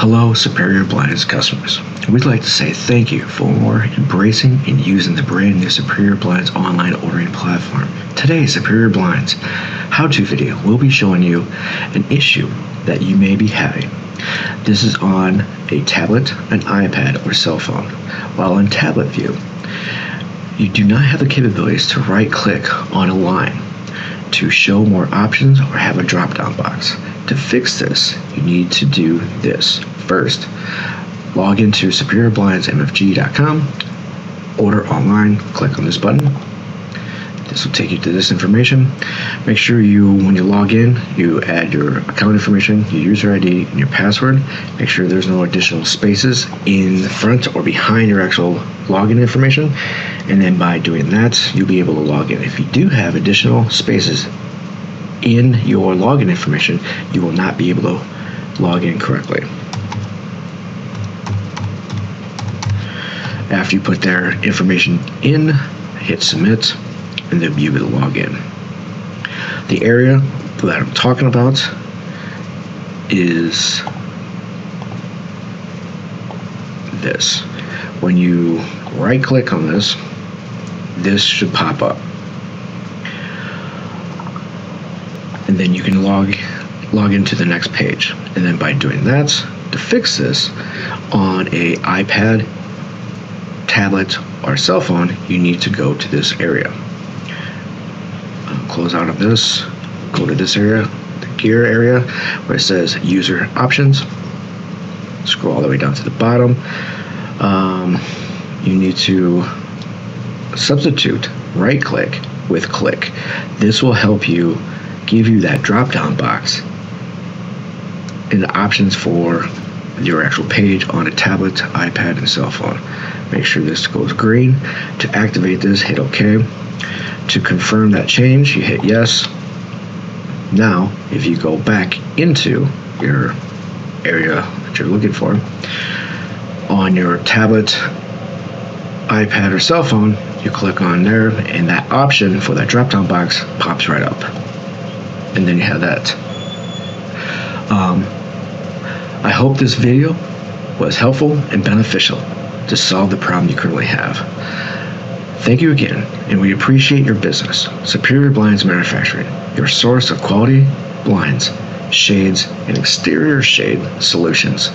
Hello, Superior Blinds customers. We'd like to say thank you for embracing and using the brand new Superior Blinds online ordering platform. Today's Superior Blinds how-to video will be showing you an issue that you may be having. This is on a tablet, an iPad, or cell phone. While in tablet view, you do not have the capabilities to right-click on a line to show more options or have a drop-down box. To fix this, you need to do this. First, log into superiorblindsmfg.com, order online, click on this button. This will take you to this information. Make sure when you log in, you add your account information, your user ID, and your password. Make sure there's no additional spaces in the front or behind your actual login information. And then by doing that, you'll be able to log in. If you do have additional spaces in your login information, you will not be able to log in correctly. After you put their information in, hit submit, and they'll be able to log in. The area that I'm talking about is this. When you right click on this, this should pop up. And then you can log into the next page. And then by doing that, to fix this on a iPad, tablet, or cell phone, you need to go to this area. Close out of this, go to this area, the gear area, where it says user options. Scroll all the way down to the bottom. You need to substitute right click with click. This will help you give you that drop-down box and the options for your actual page on a tablet, iPad, and cell phone. Make sure this goes green. To activate this, hit OK. To confirm that change, you hit yes. Now, if you go back into your area that you're looking for, on your tablet, iPad, or cell phone, you click on there, and that option for that drop-down box pops right up. And then you have that. I hope this video was helpful and beneficial to solve the problem you currently have. Thank you again, and we appreciate your business. Superior Blinds Manufacturing, your source of quality blinds, shades, and exterior shade solutions.